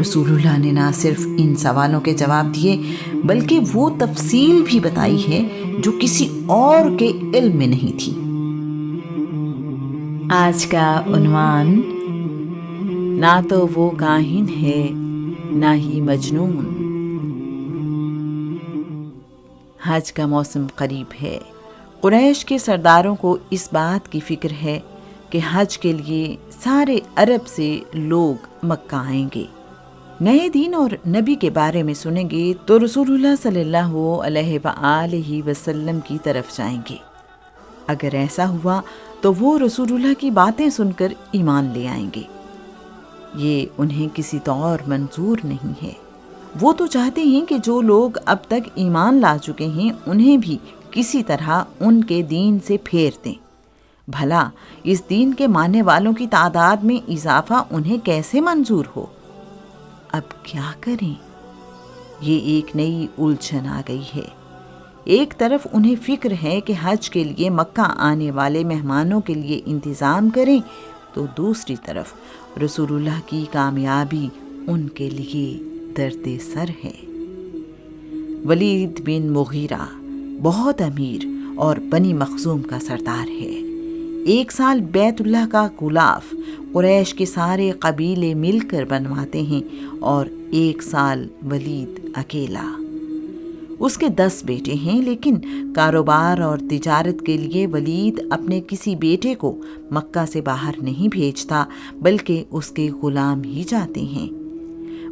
رسول اللہ نے نہ صرف ان سوالوں کے جواب دیے بلکہ وہ تفصیل بھی بتائی ہے جو کسی اور کے علم میں نہیں تھی۔ آج کا عنوان، نہ تو وہ کاہن ہے نہ ہی مجنون۔ حج کا موسم قریب ہے۔ قریش کے سرداروں کو اس بات کی فکر ہے کہ حج کے لیے سارے عرب سے لوگ مکہ آئیں گے، نئے دین اور نبی کے بارے میں سنیں گے تو رسول اللہ صلی اللہ علیہ وآلہ وسلم کی طرف جائیں گے۔ اگر ایسا ہوا تو وہ رسول اللہ کی باتیں سن کر ایمان لے آئیں گے۔ یہ انہیں کسی طور منظور نہیں ہے۔ وہ تو چاہتے ہیں کہ جو لوگ اب تک ایمان لا چکے ہیں انہیں بھی کسی طرح ان کے دین سے پھیر دیں۔ بھلا اس دین کے ماننے والوں کی تعداد میں اضافہ انہیں کیسے منظور ہو؟ اب کیا کریں؟ یہ ایک نئی الجھن آ گئی ہے۔ ایک طرف انہیں فکر ہے کہ حج کے لیے مکہ آنے والے مہمانوں کے لیے انتظام کریں، تو دوسری طرف رسول اللہ کی کامیابی ان کے لیے درد سر ہے۔ ولید بن مغیرہ بہت امیر اور بنی مخزوم کا سردار ہے۔ 1 سال بیت اللہ کا غلاف قریش کے سارے قبیلے مل کر بنواتے ہیں اور 1 سال ولید اکیلا۔ اس کے 10 بیٹے ہیں، لیکن کاروبار اور تجارت کے لیے ولید اپنے کسی بیٹے کو مکہ سے باہر نہیں بھیجتا بلکہ اس کے غلام ہی جاتے ہیں۔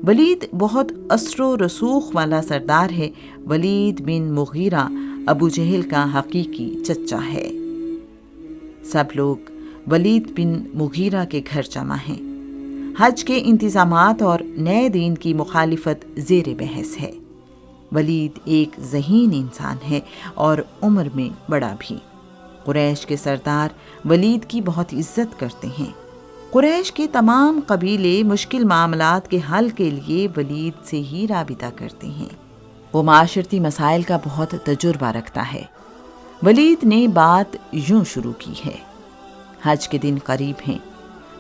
ولید بہت اثر و رسوخ والا سردار ہے۔ ولید بن مغیرہ ابو جہل کا حقیقی چچا ہے۔ سب لوگ ولید بن مغیرہ کے گھر جمع ہیں۔ حج کے انتظامات اور نئے دین کی مخالفت زیر بحث ہے۔ ولید ایک ذہین انسان ہے اور عمر میں بڑا بھی۔ قریش کے سردار ولید کی بہت عزت کرتے ہیں۔ قریش کے تمام قبیلے مشکل معاملات کے حل کے لیے ولید سے ہی رابطہ کرتے ہیں۔ وہ معاشرتی مسائل کا بہت تجربہ رکھتا ہے۔ ولید نے بات یوں شروع کی ہے: حج کے دن قریب ہیں،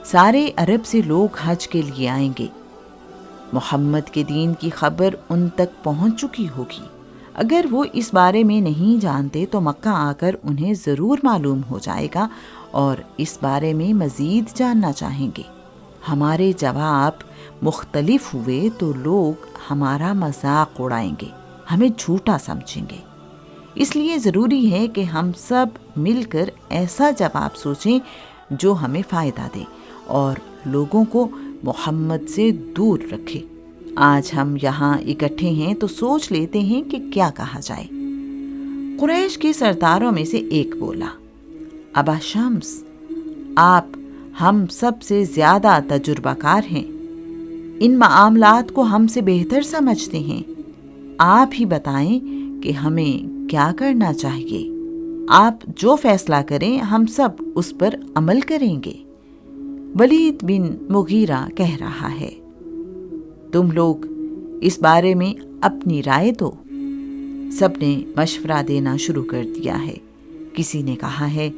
سارے عرب سے لوگ حج کے لیے آئیں گے۔ محمد کے دین کی خبر ان تک پہنچ چکی ہوگی۔ اگر وہ اس بارے میں نہیں جانتے تو مکہ آ کر انہیں ضرور معلوم ہو جائے گا اور اس بارے میں مزید جاننا چاہیں گے۔ ہمارے جواب مختلف ہوئے تو لوگ ہمارا مذاق اڑائیں گے، ہمیں جھوٹا سمجھیں گے۔ اس لیے ضروری ہے کہ ہم سب مل کر ایسا جواب سوچیں جو ہمیں فائدہ دے اور لوگوں کو محمد سے دور رکھے۔ آج ہم یہاں اکٹھے ہیں تو سوچ لیتے ہیں کہ کیا کہا جائے۔ قریش کے سرداروں میں سے ایک بولا: ابا شمس، آپ ہم سب سے زیادہ تجربہ کار ہیں، ان معاملات کو ہم سے بہتر سمجھتے ہیں۔ آپ ہی بتائیں کہ ہمیں کیا کرنا چاہیے۔ آپ جو فیصلہ کریں ہم سب اس پر عمل کریں گے۔ ولید بن مغیرہ کہہ رہا ہے: تم لوگ اس بارے میں اپنی رائے دو۔ سب نے مشورہ دینا شروع کر دیا ہے۔ کسی نے کہا ہے: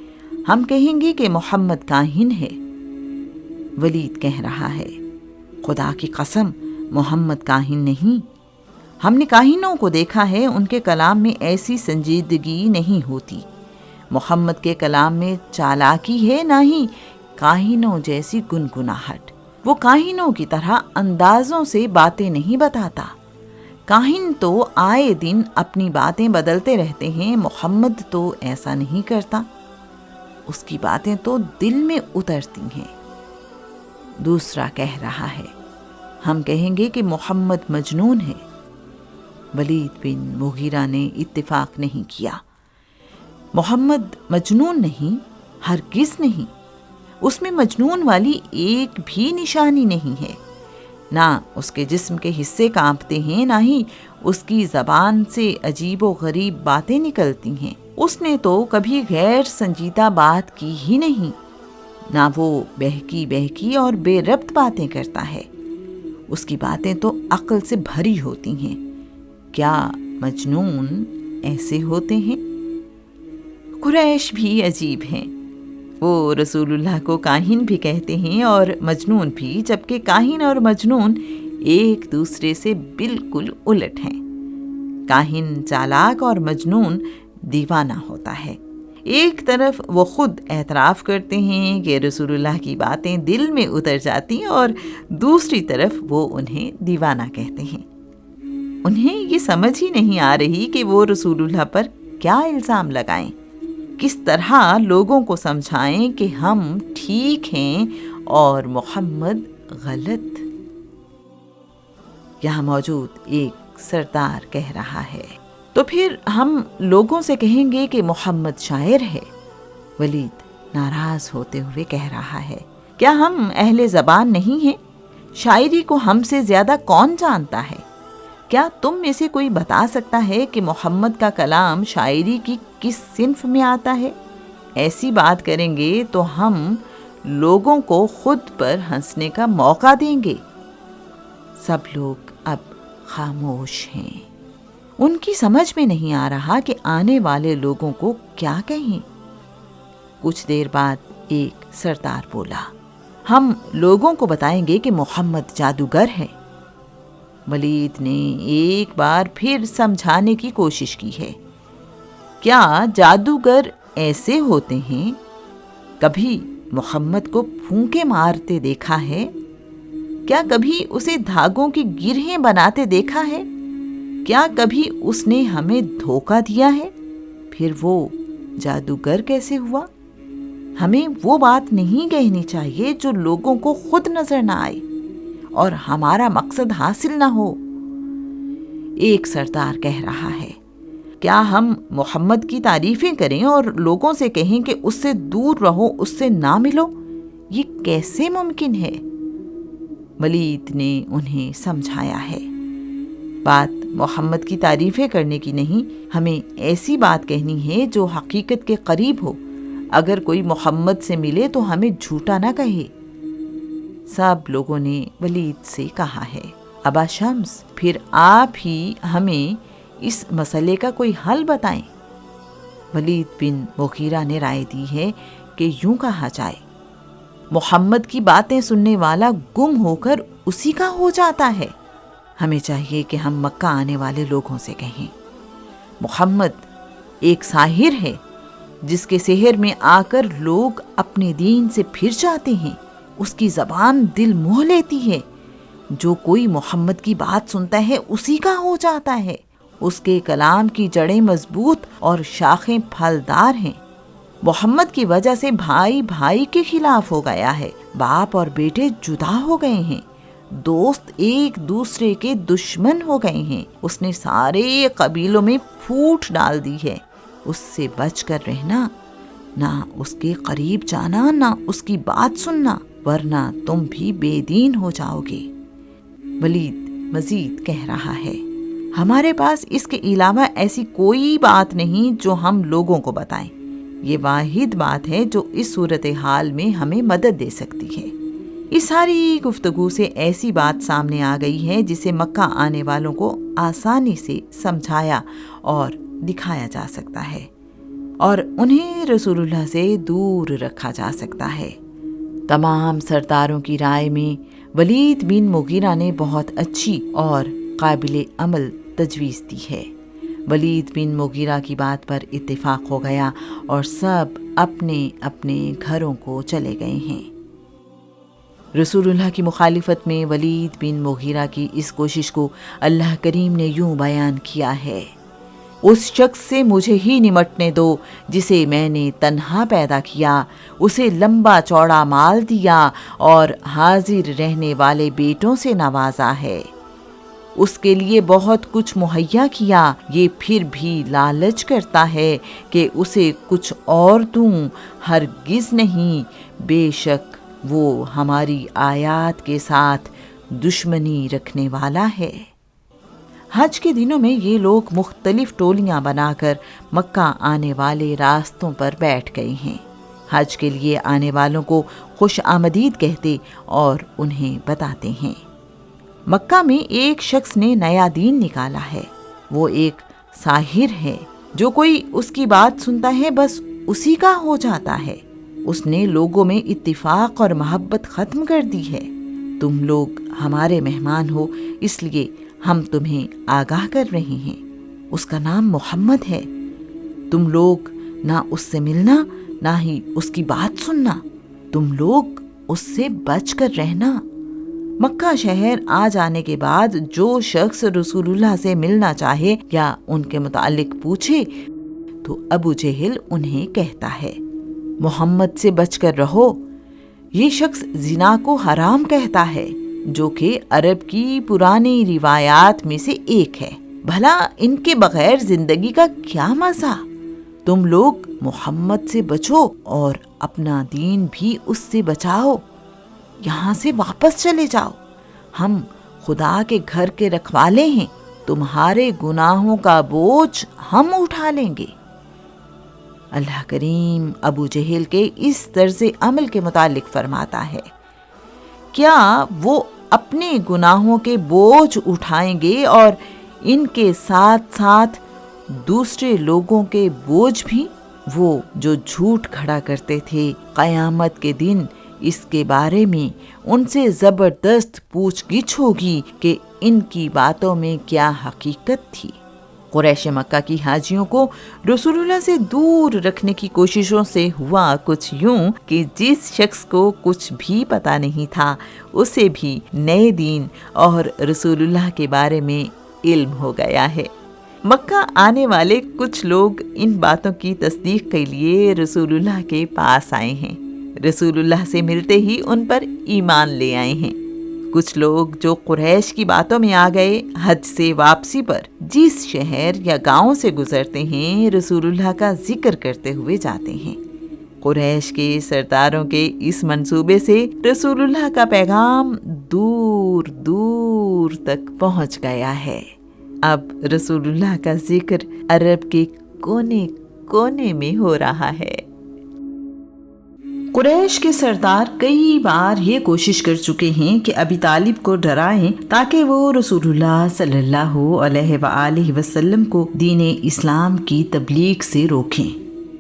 ہم کہیں گے کہ محمد کاہن ہے۔ ولید کہہ رہا ہے: خدا کی قسم، محمد کاہن نہیں۔ ہم نے کاہنوں کو دیکھا ہے، ان کے کلام میں ایسی سنجیدگی نہیں ہوتی۔ محمد کے کلام میں چالاکی ہے، نہ ہی کاہنوں جیسی گنگناہٹ۔ وہ کاہنوں کی طرح اندازوں سے باتیں نہیں بتاتا۔ کاہن تو آئے دن اپنی باتیں بدلتے رہتے ہیں، محمد تو ایسا نہیں کرتا۔ اس کی باتیں تو دل میں اترتی ہیں۔ دوسرا کہہ رہا ہے: ہم کہیں گے کہ محمد مجنون ہے۔ ولید بن مغیرہ نے اتفاق نہیں کیا۔ محمد مجنون نہیں، ہرگز نہیں۔ اس میں مجنون والی ایک بھی نشانی نہیں ہے۔ نہ اس کے جسم کے حصے کانپتے ہیں، نہ ہی اس کی زبان سے عجیب و غریب باتیں نکلتی ہیں۔ اس نے تو کبھی غیر سنجیدہ بات کی ہی نہیں، نہ وہ بہکی اور بے ربط باتیں کرتا ہے۔ اس کی باتیں تو عقل سے بھری ہوتی ہیں۔ کیا مجنون ایسے ہوتے ہیں؟ قریش بھی عجیب ہیں۔ وہ رسول اللہ کو کاہن بھی کہتے ہیں اور مجنون بھی، جبکہ کاہن اور مجنون ایک دوسرے سے بالکل الٹ ہیں۔ کاہن چالاک اور مجنون دیوانہ ہوتا ہے۔ ایک طرف وہ خود اعتراف کرتے ہیں کہ رسول اللہ کی باتیں دل میں اتر جاتی ہیں، اور دوسری طرف وہ انہیں دیوانہ کہتے ہیں۔ انہیں یہ سمجھ ہی نہیں آ رہی کہ وہ رسول اللہ پر کیا الزام لگائیں، کس طرح لوگوں کو سمجھائیں کہ ہم ٹھیک ہیں اور محمد غلط۔ یہاں موجود ایک سردار کہہ رہا ہے، تو پھر ہم لوگوں سے کہیں گے کہ محمد شاعر ہے؟ ولید ناراض ہوتے ہوئے کہہ رہا ہے، کیا ہم اہل زبان نہیں ہیں؟ شاعری کو ہم سے زیادہ کون جانتا ہے؟ کیا تم میں سے کوئی بتا سکتا ہے کہ محمد کا کلام شاعری کی کس صنف میں آتا ہے؟ ایسی بات کریں گے تو ہم لوگوں کو خود پر ہنسنے کا موقع دیں گے۔ سب لوگ اب خاموش ہیں۔ ان کی سمجھ میں نہیں آ رہا کہ آنے والے لوگوں کو کیا کہیں۔ کچھ دیر بعد ایک سردار بولا، ہم لوگوں کو بتائیں گے کہ محمد جادوگر ہے۔ ولید نے ایک بار پھر سمجھانے کی کوشش کی ہے، کیا جادوگر ایسے ہوتے ہیں؟ کبھی محمد کو پھونکے مارتے دیکھا ہے؟ کیا کبھی اسے دھاگوں کی گرہیں بناتے دیکھا ہے؟ کیا کبھی اس نے ہمیں دھوکہ دیا ہے؟ پھر وہ جادوگر کیسے ہوا؟ ہمیں وہ بات نہیں کہنی چاہیے جو لوگوں کو خود نظر نہ آئے اور ہمارا مقصد حاصل نہ ہو۔ ایک سردار کہہ رہا ہے، کیا ہم محمد کی تعریفیں کریں اور لوگوں سے کہیں کہ اس سے دور رہو، اس سے نہ ملو؟ یہ کیسے ممکن ہے؟ ولید نے انہیں سمجھایا ہے، بات محمد کی تعریفیں کرنے کی نہیں، ہمیں ایسی بات کہنی ہے جو حقیقت کے قریب ہو۔ اگر کوئی محمد سے ملے تو ہمیں جھوٹا نہ کہے۔ سب لوگوں نے ولید سے کہا ہے، ابا شمس، پھر آپ ہی ہمیں اس مسئلے کا کوئی حل بتائیں۔ ولید بن مغیرہ نے رائے دی ہے کہ یوں کہا جائے، محمد کی باتیں سننے والا گم ہو کر اسی کا ہو جاتا ہے۔ ہمیں چاہیے کہ ہم مکہ آنے والے لوگوں سے کہیں، محمد ایک ساحر ہے جس کے سحر میں آ کر لوگ اپنے دین سے پھر جاتے ہیں۔ اس کی زبان دل موہ لیتی ہے، جو کوئی محمد کی بات سنتا ہے اسی کا ہو جاتا ہے۔ اس کے کلام کی جڑیں مضبوط اور شاخیں پھلدار ہیں۔ محمد کی وجہ سے بھائی بھائی کے خلاف ہو گیا ہے، باپ اور بیٹے جدا ہو گئے ہیں، دوست ایک دوسرے کے دشمن ہو گئے ہیں۔ اس نے سارے قبیلوں میں پھوٹ ڈال دی ہے۔ اس سے بچ کر رہنا، نہ اس کے قریب جانا، نہ اس کی بات سننا، ورنہ تم بھی بے دین ہو جاؤ گے۔ ولید مزید کہہ رہا ہے، ہمارے پاس اس کے علاوہ ایسی کوئی بات نہیں جو ہم لوگوں کو بتائیں۔ یہ واحد بات ہے جو اس صورتحال میں ہمیں مدد دے سکتی ہے۔ اس ساری گفتگو سے ایسی بات سامنے آ گئی ہے جسے مکہ آنے والوں کو آسانی سے سمجھایا اور دکھایا جا سکتا ہے، اور انہیں رسول اللہ سے دور رکھا جا سکتا ہے۔ تمام سرداروں کی رائے میں ولید بن مغیرہ نے بہت اچھی اور قابل عمل تجویز دی ہے۔ ولید بن مغیرہ کی بات پر اتفاق ہو گیا اور سب اپنے اپنے گھروں کو چلے گئے ہیں۔ رسول اللہ کی مخالفت میں ولید بن مغیرہ کی اس کوشش کو اللہ کریم نے یوں بیان کیا ہے، اس شخص سے مجھے ہی نمٹنے دو جسے میں نے تنہا پیدا کیا، اسے لمبا چوڑا مال دیا اور حاضر رہنے والے بیٹوں سے نوازا ہے، اس کے لیے بہت کچھ مہیا کیا، یہ پھر بھی لالچ کرتا ہے کہ اسے کچھ اور دوں، ہرگز نہیں، بے شک وہ ہماری آیات کے ساتھ دشمنی رکھنے والا ہے۔ حج کے دنوں میں یہ لوگ مختلف ٹولیاں بنا کر مکہ آنے والے راستوں پر بیٹھ گئے ہیں۔ حج کے لیے آنے والوں کو خوش آمدید کہتے اور انہیں بتاتے ہیں، مکہ میں ایک شخص نے نیا دین نکالا ہے، وہ ایک ساحر ہے، جو کوئی اس کی بات سنتا ہے بس اسی کا ہو جاتا ہے۔ اس نے لوگوں میں اتفاق اور محبت ختم کر دی ہے، تم لوگ ہمارے مہمان ہو، اس لیے ہم تمہیں آگاہ کر رہے ہیں۔ اس کا نام محمد ہے، تم لوگ نہ اس سے ملنا نہ ہی اس کی بات سننا، تم لوگ اس سے بچ کر رہنا۔ مکہ شہر آ جانے کے بعد جو شخص رسول اللہ سے ملنا چاہے یا ان کے متعلق پوچھے تو ابو جہل انہیں کہتا ہے، محمد سے بچ کر رہو۔ یہ شخص زنا کو حرام کہتا ہے، جو کہ عرب کی پرانی روایات میں سے ایک ہے۔ بھلا ان کے بغیر زندگی کا کیا مزہ؟ تم لوگ محمد سے بچو اور اپنا دین بھی اس سے بچاؤ، یہاں سے واپس چلے جاؤ۔ ہم خدا کے گھر کے رکھوالے ہیں، تمہارے گناہوں کا بوجھ ہم اٹھا لیں گے۔ اللہ کریم ابو جہل کے اس طرز عمل کے متعلق فرماتا ہے، کیا وہ اپنے گناہوں کے بوجھ اٹھائیں گے اور ان کے ساتھ ساتھ دوسرے لوگوں کے بوجھ بھی؟ وہ جو جھوٹ کھڑا کرتے تھے، قیامت کے دن اس کے بارے میں ان سے زبردست پوچھ گچھ ہوگی کہ ان کی باتوں میں کیا حقیقت تھی۔ قریش مکہ کی حاجیوں کو رسول اللہ سے دور رکھنے کی کوششوں سے ہوا کچھ یوں کہ جس شخص کو کچھ بھی پتہ نہیں تھا اسے بھی نئے دین اور رسول اللہ کے بارے میں علم ہو گیا ہے۔ مکہ آنے والے کچھ لوگ ان باتوں کی تصدیق کے لیے رسول اللہ کے پاس آئے ہیں، رسول اللہ سے ملتے ہی ان پر ایمان لے آئے ہیں۔ کچھ لوگ جو قریش کی باتوں میں آ گئے، حج سے واپسی پر جس شہر یا گاؤں سے گزرتے ہیں رسول اللہ کا ذکر کرتے ہوئے جاتے ہیں۔ قریش کے سرداروں کے اس منصوبے سے رسول اللہ کا پیغام دور دور تک پہنچ گیا ہے۔ اب رسول اللہ کا ذکر عرب کے کونے کونے میں ہو رہا ہے۔ قریش کے سردار کئی بار یہ کوشش کر چکے ہیں کہ ابی طالب کو ڈرائیں تاکہ وہ رسول اللہ صلی اللہ علیہ وآلہ وسلم کو دین اسلام کی تبلیغ سے روکیں۔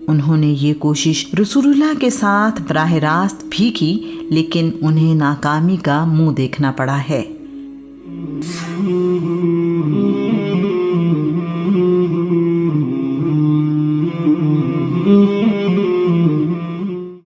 انہوں نے یہ کوشش رسول اللہ کے ساتھ براہ راست بھی کی، لیکن انہیں ناکامی کا منہ دیکھنا پڑا ہے۔